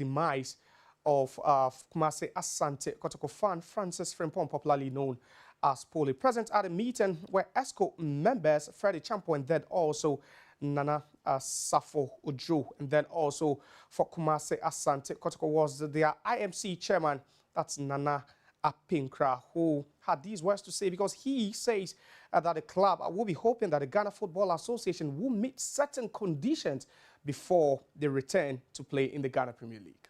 demise of Kumasi Asante Kotoko fan Francis Frimpong, popularly known as Poli. Present at a meeting where ESCO members Freddie Champo and then also Nana Safo Ojo, and then also for Kumasi Asante Kotoko was their IMC chairman, that's Nana Apinkra, who had these words to say, because he says that the club will be hoping that the Ghana Football Association will meet certain conditions before they return to play in the Ghana Premier League.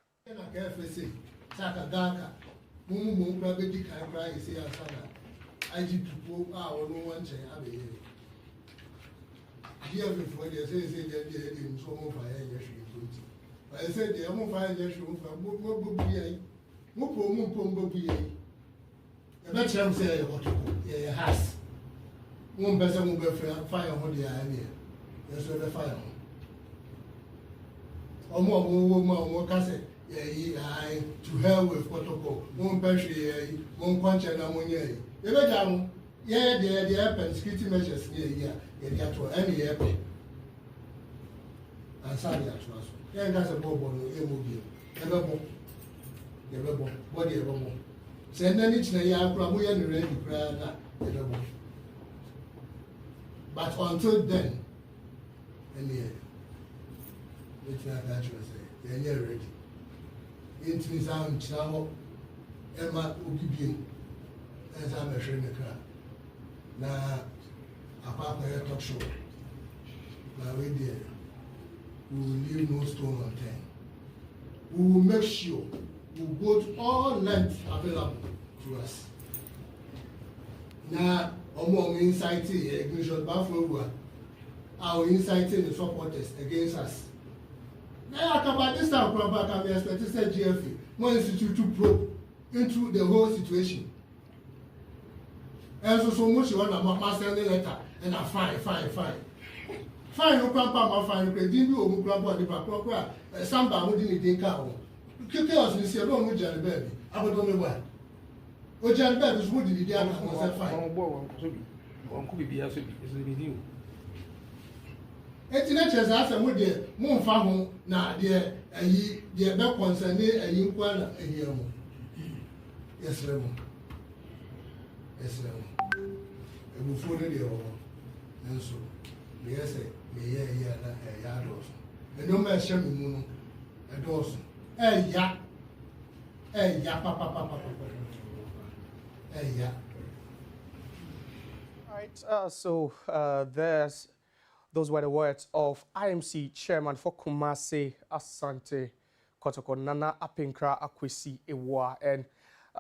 To hell with protocol. One pension, one quantum, and yeah, the airpen security measures here, any airpen. And sorry, yeah, that's a bob on the mobile. Never body ever more. Send any china, probably any ready prayer, never more. But until then, any which I got you say, you're ready. Into his own channel, Emma Ubibin, as I'm a trainer. Now, apart from a talk show, now we there, we will leave no stone unturned. We will make sure we go to all lengths available to us. Now, among inciting ignition, our inciting the supporters against us. Now, about this time, I can be expected to say GFA, one institute to probe into the whole situation. And so much you want to send a letter, and I fine. Fine, no grandpa, my fine, didn't you, grandpa, the back, somebody who didn't think out. Chaos is your own Jelly Baby. I don't know why. Oh, Jelly Baby is what did the other was fine. One could be as with you. It's not just as I would dear, Moon Farm, now, dear, and ye, dear back ones and a inquire a year. Yes, sir. Yes, sir. And we follow the over. And so, yes, me, yeah, a yard or so. And no man shall be moon, a dozen. Yeah, papa. Yeah. Right, so those were the words of IMC chairman for Kumasi Asante Kotoko, Nana Apinkra Akwesi Ewa, and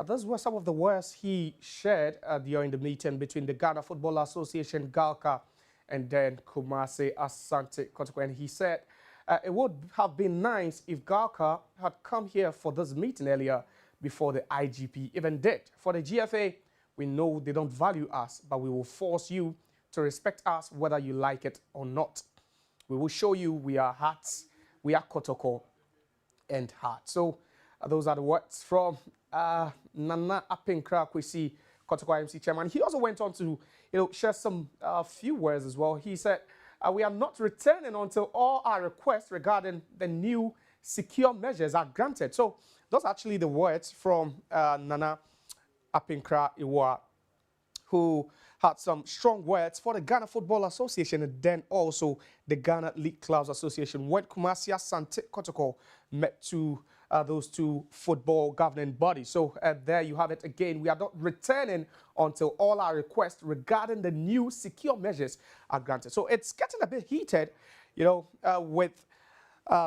those were some of the words he shared during the meeting between the Ghana Football Association, GALCA, and then Kumasi Asante Kotoko. And he said it would have been nice if GALCA had come here for this meeting earlier before the IGP even did. For the GFA, we know they don't value us, but we will force you to respect us whether you like it or not. We will show you we are hearts, we are Kotoko and heart. So those are the words from Nana Apinkra Akwesi Kotoko IMC chairman. He also went on to share some few words as well. He said, we are not returning until all our requests regarding the new secure measures are granted. So those are actually the words from Nana Apinkra Iwa, who had some strong words for the Ghana Football Association and then also the Ghana League Clubs Association when Kumasi Asante Kotoko met to those two football governing bodies. So there you have it again. We are not returning until all our requests regarding the new secure measures are granted. So it's getting a bit heated, with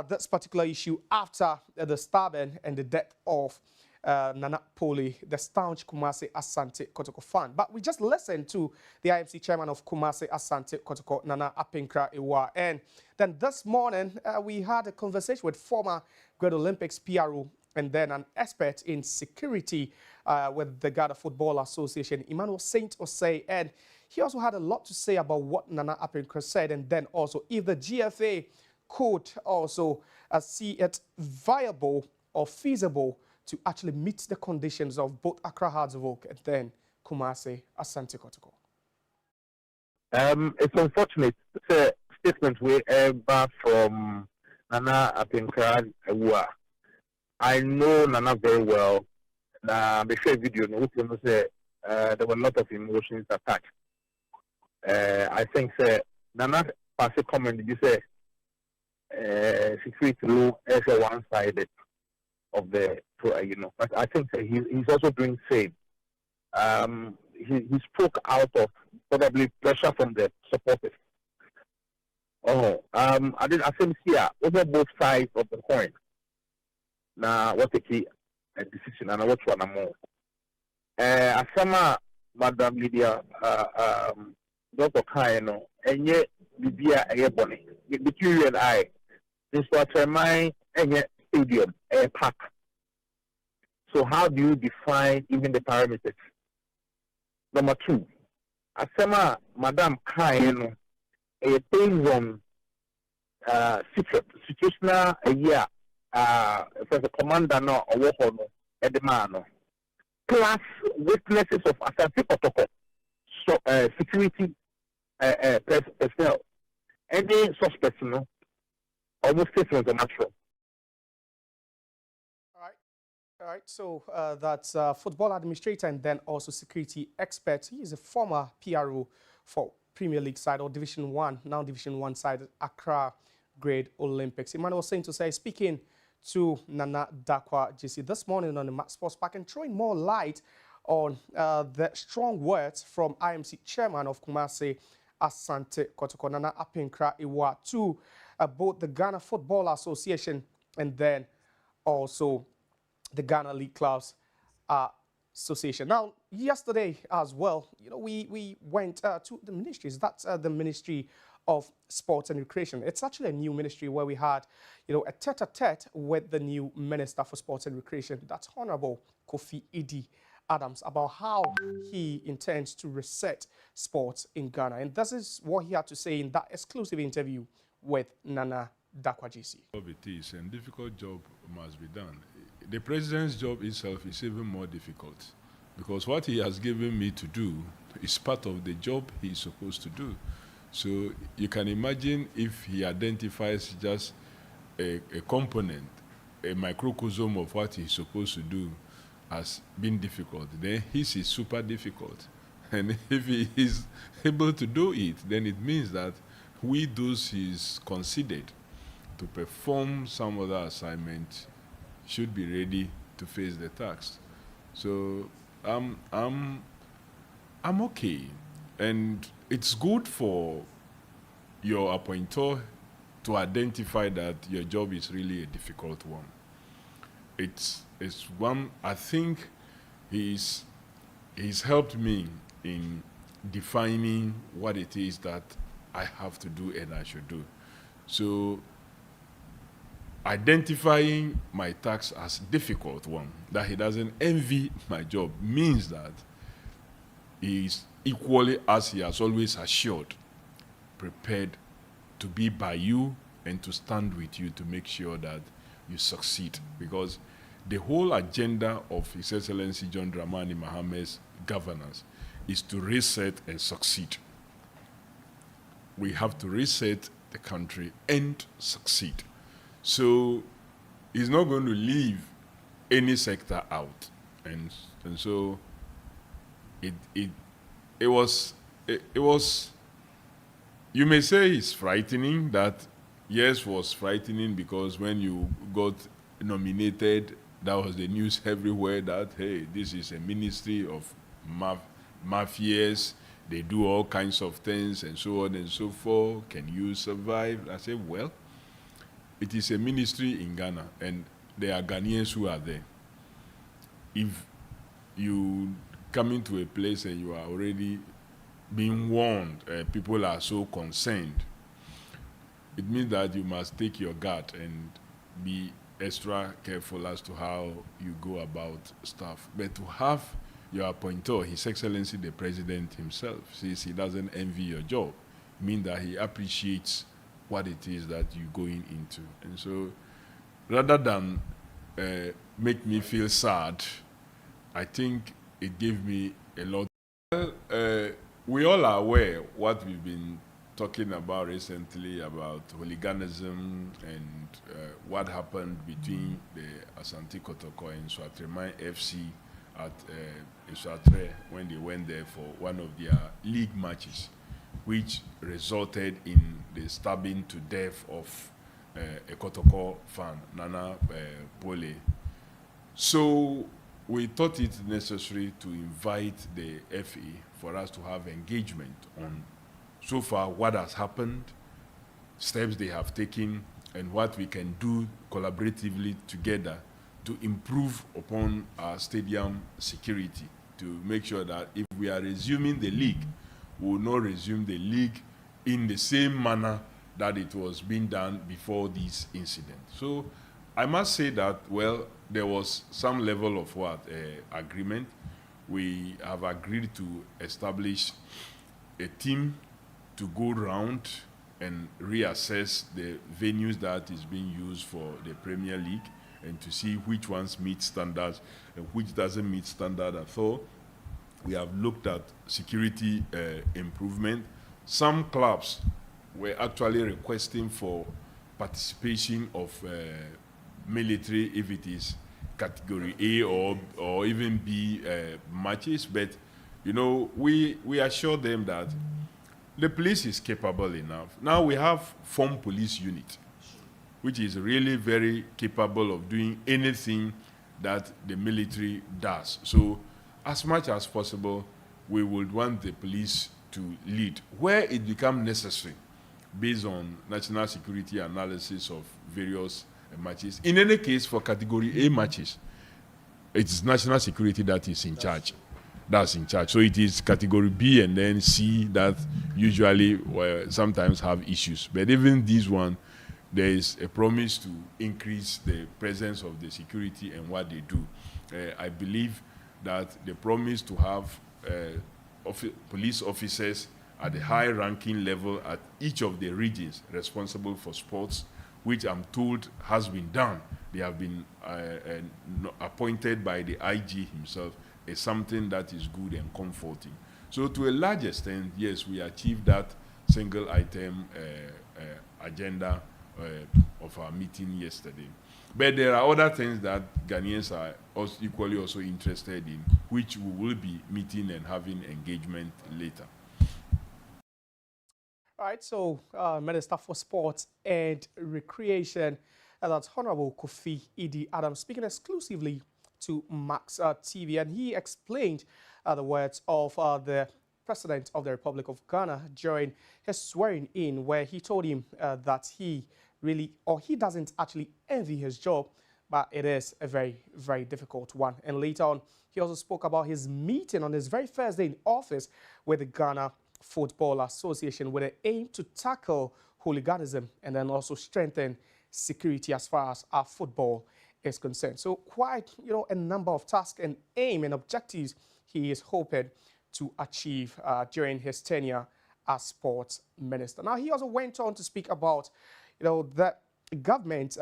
this particular issue after the stabbing and the death of Nana Poli, the staunch Kumasi Asante Kotoko fan. But we just listened to the IMC chairman of Kumasi Asante Kotoko, Nana Apinkra Iwa. And then this morning, we had a conversation with former Great Olympics PRO and then an expert in security with the Ghana Football Association, Emmanuel Saint Osei. And he also had a lot to say about what Nana Apinkra said, and then also if the GFA could also see it viable or feasible to actually meet the conditions of both Accra Hearts of Oak and then Kumasi Asante Kotoko. It's unfortunate. It's a statement we heard back from Nana Apinkra Ewa. I know Nana very well. Now, the share video, no, say, there were a lot of emotions attached. I think, say, Nana pass a comment, did you say, security law as a one-sided of the, but I think he's also doing same. He spoke out of probably pressure from the supporters. I think here over both sides of the coin. Now, what a key decision and what one more. Asama Madam Lydia, Dr. Kaino, and yet Libya a bonnet. Between you and I, this was my stadium, a park. So how do you define even the parameters? Number two, Asama Madam Kaino, a based on situational a year, for the commander no or war no at the man plus witnesses of Asante protocol, so security personnel, any suspects, almost statements are natural. All right, so that's football administrator and then also security expert. He is a former PRO for Premier League side or Division 1, now Division 1 side, Accra Grade Olympics. Emmanuel was saying to say, speaking to Nana Dakwah JC this morning on the Sports Park and throwing more light on the strong words from IMC chairman of Kumasi, Asante Kotoko, Nana Apinkra Iwa, to both the Ghana Football Association and then also the Ghana League Clubs Association. Now, yesterday as well, we went to the ministries. That's the Ministry of Sports and Recreation. It's actually a new ministry where we had, a tete-a-tete with the new Minister for Sports and Recreation. That's Honorable Kofi Idi Adams, about how he intends to reset sports in Ghana. And this is what he had to say in that exclusive interview with Nana Dakwah JC. It is, and difficult job must be done. The president's job itself is even more difficult because what he has given me to do is part of the job he is supposed to do. So you can imagine if he identifies just a component, a microcosm of what he's supposed to do as being difficult, then his is super difficult. And if he is able to do it, then it means that we those he's considered to perform some other assignment should be ready to face the task. So I'm okay, and it's good for your appointor to identify that your job is really a difficult one. It's one, I think he's helped me in defining what it is that I have to do and I should do. So identifying my task as difficult one, that he doesn't envy my job, means that he is equally, as he has always assured, prepared to be by you and to stand with you to make sure that you succeed. Because the whole agenda of His Excellency John Dramani Mahamad's governance is to reset and succeed. We have to reset the country and succeed. So he's not going to leave any sector out. And so it was, you may say it's frightening. That, yes, was frightening because when you got nominated, that was the news everywhere that, hey, this is a ministry of mafias, they do all kinds of things and so on and so forth. Can you survive? I said, well, it is a ministry in Ghana, and there are Ghanaians who are there. If you come into a place and you are already being warned, people are so concerned, it means that you must take your guard and be extra careful as to how you go about stuff. But to have your appointor, His Excellency the President himself, says he doesn't envy your job, it means that he appreciates what it is that you're going into. And so rather than make me feel sad, I think it gave me a lot. Well, we all are aware what we've been talking about recently about hooliganism and what happened between the Asante Kotoko and Swatreman FC at Swatre when they went there for one of their league matches, which resulted in the stabbing to death of a Kotoko fan, Nana Pole. So we thought it necessary to invite the FA for us to have engagement on so far what has happened, steps they have taken, and what we can do collaboratively together to improve upon our stadium security, to make sure that if we are resuming the league, we will not resume the league in the same manner that it was being done before this incident. So I must say that, well, there was some level of agreement. We have agreed to establish a team to go round and reassess the venues that is being used for the Premier League and to see which ones meet standards and which doesn't meet standard at all. We have looked at security improvement. Some clubs were actually requesting for participation of military, if it is category A or even B matches, but you know, we assure them that the police is capable enough. Now we have formed police unit, which is really very capable of doing anything that the military does. So as much as possible, we would want the police to lead where it becomes necessary based on national security analysis of various matches. In any case, for category A matches, it is national security that is in charge. That's in charge. So it is category B and then C that usually sometimes have issues. But even this one, there is a promise to increase the presence of the security and what they do. I believe that the promise to have police officers at the high-ranking level at each of the regions responsible for sports, which I'm told has been done. They have been appointed by the IG himself, is something that is good and comforting. So to a large extent, yes, we achieved that single item agenda of our meeting yesterday. But there are other things that Ghanaians are also equally also interested in, which we will be meeting and having engagement later. All right, so Minister for Sports and Recreation, that's Honorable Kofi Idi Adams, speaking exclusively to Max TV, and he explained the words of the President of the Republic of Ghana during his swearing in, where he told him that he doesn't actually envy his job, but it is a very, very difficult one. And later on, he also spoke about his meeting on his very first day in office with the Ghana Football Association with an aim to tackle hooliganism and then also strengthen security as far as our football is concerned. So quite, a number of tasks and aim and objectives he is hoping to achieve during his tenure as sports minister. Now, he also went on to speak about, the government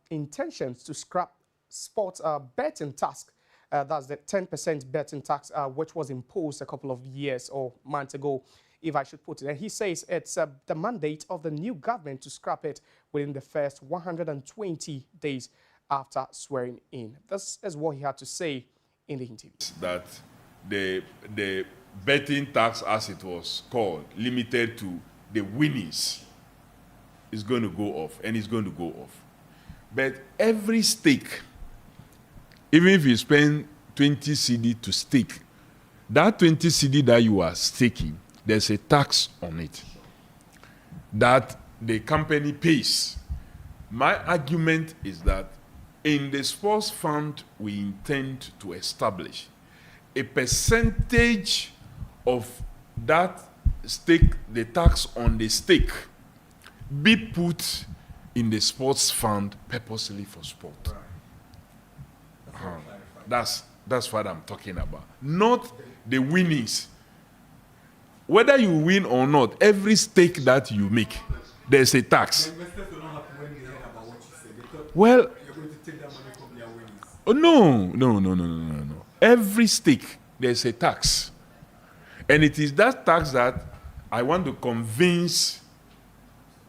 intentions to scrap sports betting tax. That's the 10% betting tax, which was imposed a couple of years or months ago, if I should put it. And he says it's the mandate of the new government to scrap it within the first 120 days after swearing in. This is what he had to say in the interview. That the betting tax, as it was called, limited to the winnings, is going to go off, and it's going to go off. But every stake, even if you spend 20 CD to stake, that 20 CD that you are staking, there's a tax on it that the company pays. My argument is that in the sports fund we intend to establish, a percentage of that stake, the tax on the stake, be put in the sports fund purposely for sport. Right. That's what I'm talking about. Not the winnings. Whether you win or not, every stake that you make, there's a tax. Well, no. Every stake, there's a tax. And it is that tax that I want to convince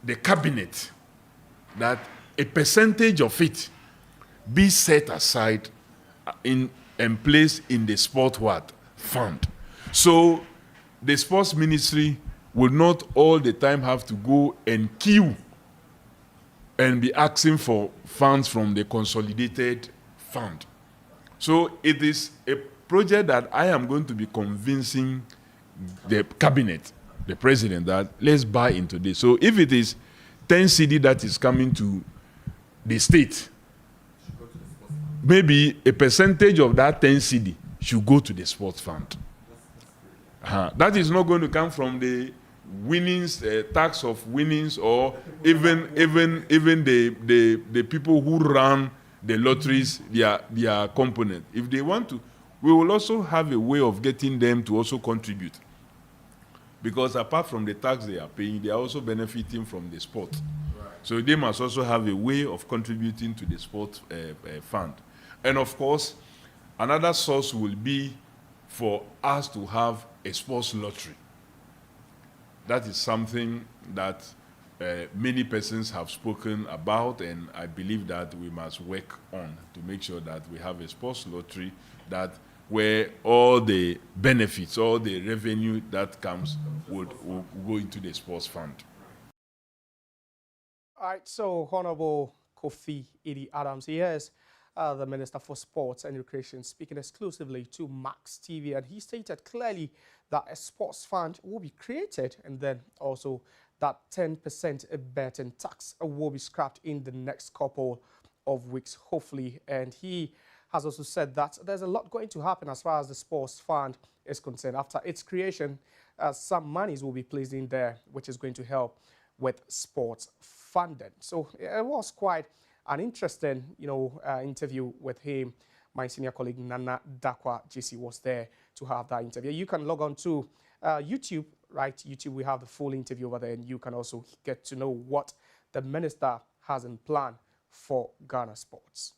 the cabinet that a percentage of it be set aside and placed in the sport what fund. So the sports ministry will not all the time have to go and queue and be asking for funds from the consolidated fund. So it is a project that I am going to be convincing the cabinet, the president, that let's buy into this. So if it is 10 CD that is coming to the state, maybe a percentage of that 10 CD should go to the sports fund. That is not going to come from the winnings, tax of winnings, or even the people who run the lotteries, their component. If they want to, we will also have a way of getting them to also contribute. Because apart from the tax they are paying, they are also benefiting from the sport. Right. So they must also have a way of contributing to the sport fund. And of course, another source will be for us to have a sports lottery. That is something that many persons have spoken about, and I believe that we must work on to make sure that we have a sports lottery that where all the benefits, all the revenue that comes will go into the sports fund. All right, so Honorable Kofi Idi Adams, he is the Minister for Sports and Recreation, speaking exclusively to Max TV, and he stated clearly that a sports fund will be created, and then also that 10% betting tax will be scrapped in the next couple of weeks, hopefully. And he has also said that there's a lot going to happen as far as the sports fund is concerned. After its creation, some monies will be placed in there, which is going to help with sports funding. So it was quite an interesting, interview with him. My senior colleague Nana Dakwa JC was there to have that interview. You can log on to YouTube, right? YouTube, we have the full interview over there, and you can also get to know what the minister has in plan for Ghana sports.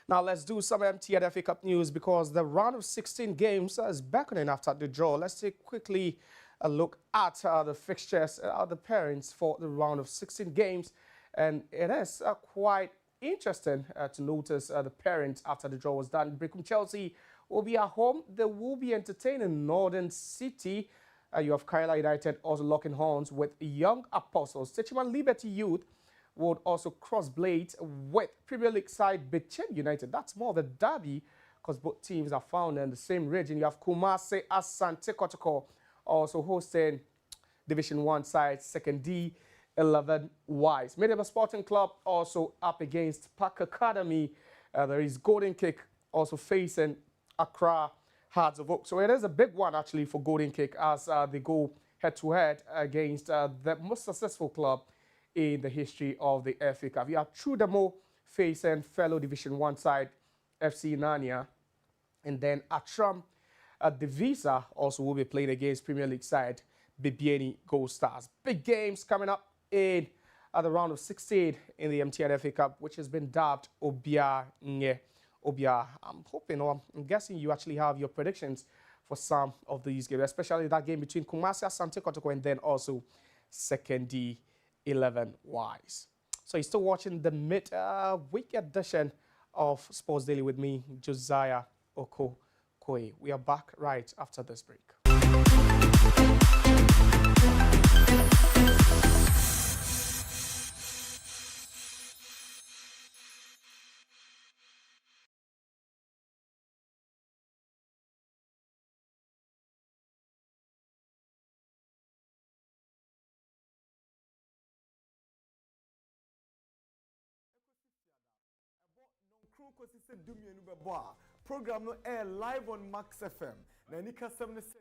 Now let's do some MTN FA Cup news, because the round of 16 games is beckoning after the draw. Let's take quickly a look at the fixtures, the parents for the round of 16 games. And it is quite interesting to notice the parents after the draw was done. Brecum Chelsea will be at home. They will be entertaining Northern City. You have Quaye United also locking horns with Young Apostles. Techiman Liberty Youth would also cross blades with Premier League side Bechem United. That's more of a derby, because both teams are found in the same region. You have Kumasi Asante Kotoko also hosting Division 1 side, Second D. 11 Wise. Medeba Sporting Club also up against Park Academy. There is Golden Cake also facing Accra Hearts of Oak. So it is a big one actually for Golden Cake as they go head-to-head against the most successful club in the history of the FA Cup. You have Trudamo facing fellow Division 1 side FC Nania. And then Atram Divisa also will be playing against Premier League side Bibiani Gold Stars. Big games coming up in the round of 16 in the MTN FA Cup, which has been dubbed Obia Nye Obia. I'm hoping, or I'm guessing you actually have your predictions for some of these games, especially that game between Kumasi Asante Kotoko and then also Second D 11 Wise. So you're still watching the mid-week edition of Sports Daily with me, Josiah Okoe. We are back right after this break. Program no air live on Max FM. Na ni kasem ne se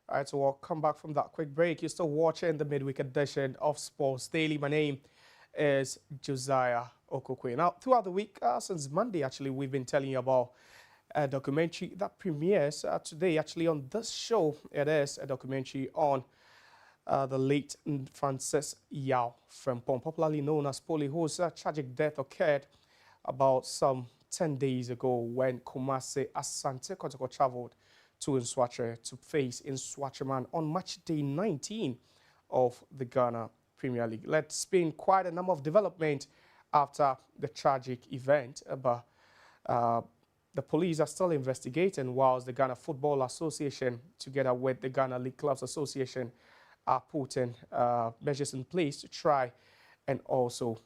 All right, so we'll come back from that quick break. You're still watching the midweek edition of Sports Daily. My name is Josiah Okoe. Now, throughout the week, since Monday, actually, we've been telling you about a documentary that premieres today, actually, on this show. It is a documentary on the late Francis Yao Frimpong, popularly known as Polly, whose tragic death occurred about some 10 days ago when Kumasi Asante Kotoko traveled to Nswatch to face Nswatcherman on match day 19 of the Ghana Premier League. Let's been quite a number of development after the tragic event, but the police are still investigating, whilst the Ghana Football Association, together with the Ghana League Clubs Association, are putting measures in place to try and also,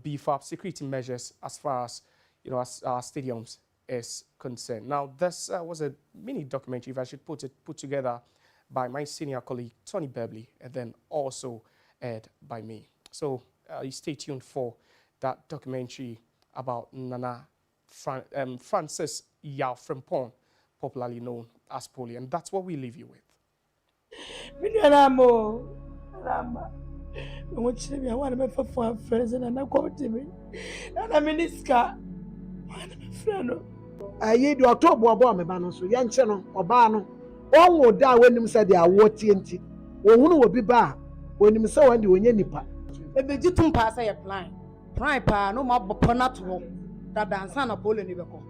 beef up security measures as far as, as our stadiums is concerned. Now, this was a mini documentary, if I should put together by my senior colleague, Tony Bebley, and then also aired by me. So you stay tuned for that documentary about Francis Yao Frimpong, popularly known as Polly, and that's what we leave you with. Aye do October abo me ba no so ye nche no oba no onwo da wanim se de awo tienti ohunu obi ba onim se wande onye nipa ebeji tumpa say plan pa no ma bopo na to da dansa na polo ni beko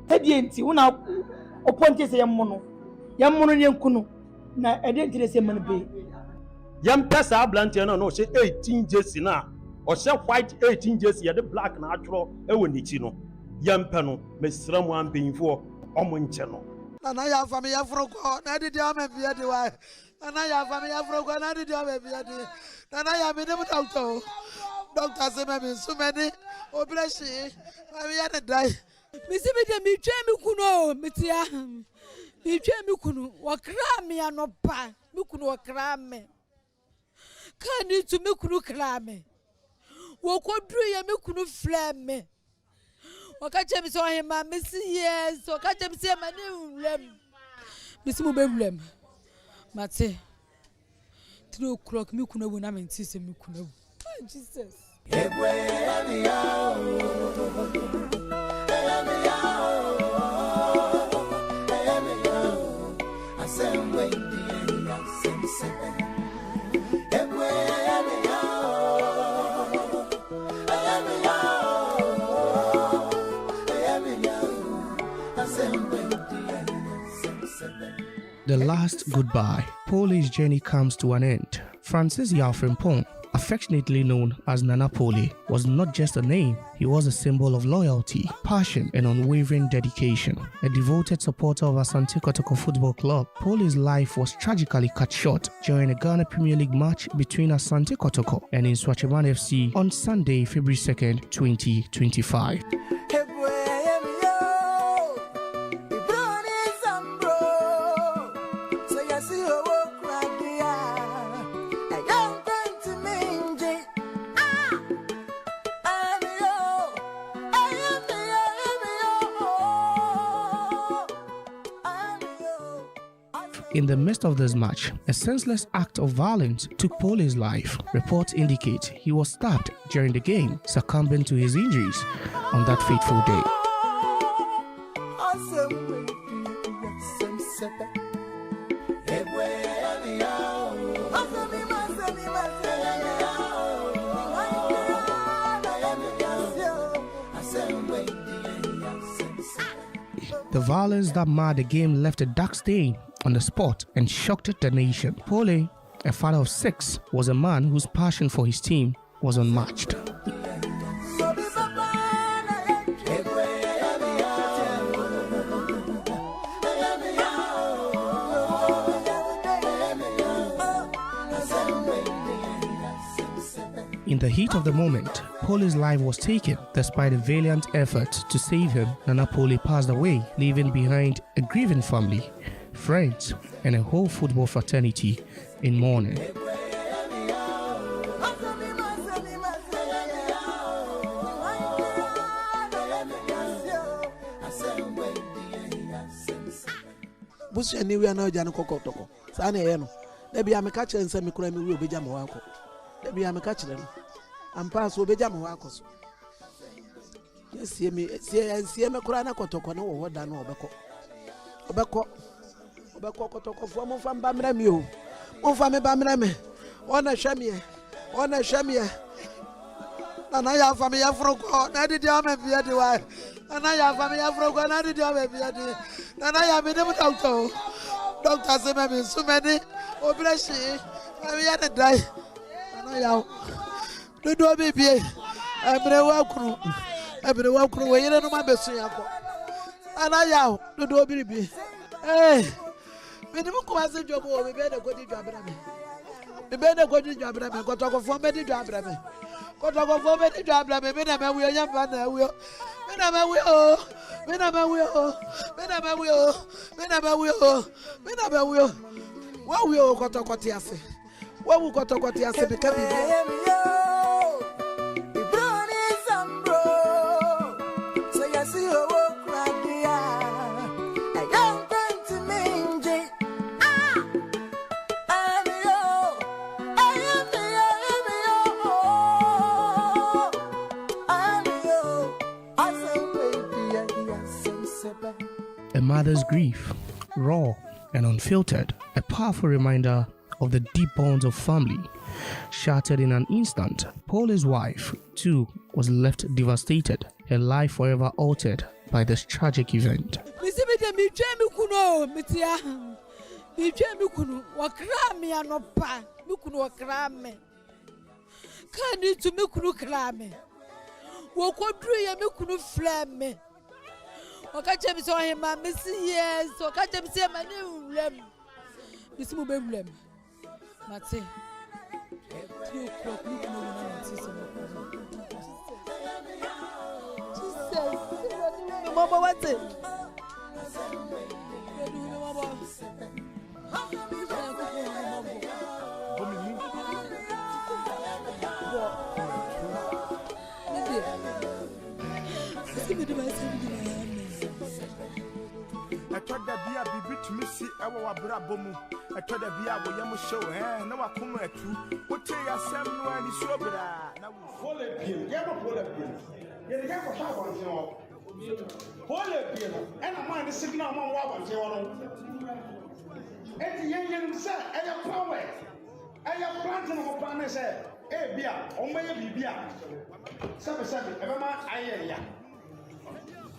edi enti una oponte se yemmo no yenkunu na edi enti se man be yam pesa ablantia no se 18 jersey na o se white 18 jersey ye de black na atro e wonichi no yampe no mesra mu ampenfo omo nche no na ya fa me ya froko na de dia me bia de wa na ya fa me ya froko na de dia me bia de na ya me dem doctor say me so many operation me ya de dai mi si me de mi twa mi kunu mi tia mi twa mi kunu wakra me anopa mi kunu wakra me kani tu mi kunu kra me wo kodru ye mi kunu fla me wakache mi so hema mi si yes wakache mi se mani ulem mi si mo be ulem mate 3 o'clock mi kunu bu na me nti se mi kunu bu Jesus The last goodbye. Polly's journey comes to an end. Francis Yao Frimpong, affectionately known as Nana Polly, was not just a name, he was a symbol of loyalty, passion, and unwavering dedication. A devoted supporter of Asante Kotoko Football Club, Polly's life was tragically cut short during a Ghana Premier League match between Asante Kotoko and Nswatcherman FC on Sunday, February 2nd, 2025. In the midst of this match, a senseless act of violence took Polly's life. Reports indicate he was stabbed during the game, succumbing to his injuries on that fateful day. The violence that marred the game left a dark stain on the sport and shocked the nation. Polly, a father of 6, was a man whose passion for his team was unmatched. In the heat of the moment, Polly's life was taken. Despite a valiant effort to save him, Nana Polly passed away, leaving behind a grieving family, friends, and a whole football fraternity in mourning. abusu ni we na oja no kokotoko sa na ye no da bia me ka kire nsa me kura me we obeja me wako da bia me ka kire no ampa so obeja me wako so sie me kura na kotoko no wo da no obeko kotoko fo mo fa mba mra mi o mo fa me ba mra me ona hwamie na ya fa me ya froko na didi ama bia de wa na ya fa me ya froko na didi ama bia de na ya me dem doctor say me so many operation na ya de dai na ya do bibie emre wa kru we yere no ma besu yakọ na ya do bibie me dem ko ase jobo me be de ko di dwabra me kotoko fo me di dwabra me me na me wi nya ba na wi me na me wi wa wi o kotoko ti ase wa wu kotoko ti ase be ka bi A mother's grief, raw and unfiltered, a powerful reminder of the deep bonds of family, shattered in an instant. Paul's wife, too, was left devastated, her life forever altered by this tragic event. Okache mi so hima misi yes okache mi se mani ulem misi mu be ulem mate 3 o'clock look no na mati so mama wate I told the beer be to me see our brabomu. I told the beer will yamu show, no, I come at you. What tell you, Sam, no, and it's over. Now, pull a pin, never pull a pin. You never have one, you know. Pull a pin, and I mind the signal on one, you know. And the young said, I am power. I am planting of a plan, said, eh, beer, or maybe beer. 7, ever mind, I am.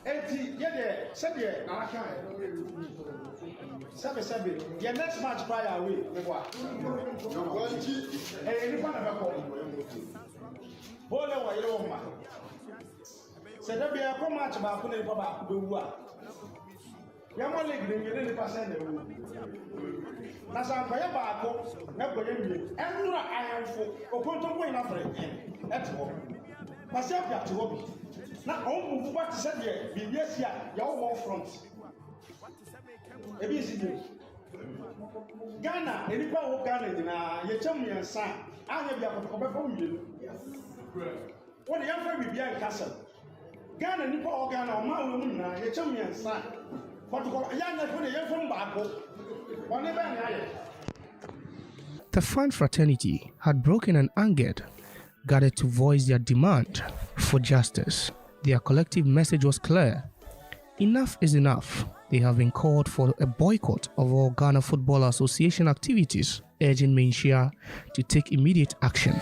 Eti yede sebe na aka sebe your next match prior away me boa ni pa na be ko bole wa yele wo ma se da bia ko match ba ko ni pa ba ko be wu a ya mo league ni yele ni pa se na wu na sa ko ya ba ko na ko ye mi enura ayanfo okonto ko ina fere etwo ba se apia te wo bi na on move what said here be yes here your wall front ebi si dey Ghana enipa wo Ghana nyina ye chem yensa anya bia ko be fo mienu won ya fa bibia nkasa Ghana nipa wo Ghana o ma wo mu na ye chem yensa but ko ya nya fo ye fo mba ko won be na ye. The fan fraternity had broken and angered, gathered to voice their demand for justice. Their collective message was clear. Enough is enough. They have been called for a boycott of all Ghana Football Association activities, urging Menchia to take immediate action.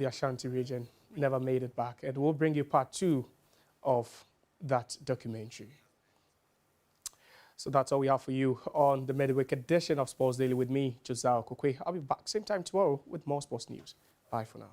Ashanti region never made it back. And we'll bring you part 2 of that documentary. So that's all we have for you on the midweek edition of Sports Daily with me, Josiah Okoe. I'll be back same time tomorrow with more sports news. Bye for now.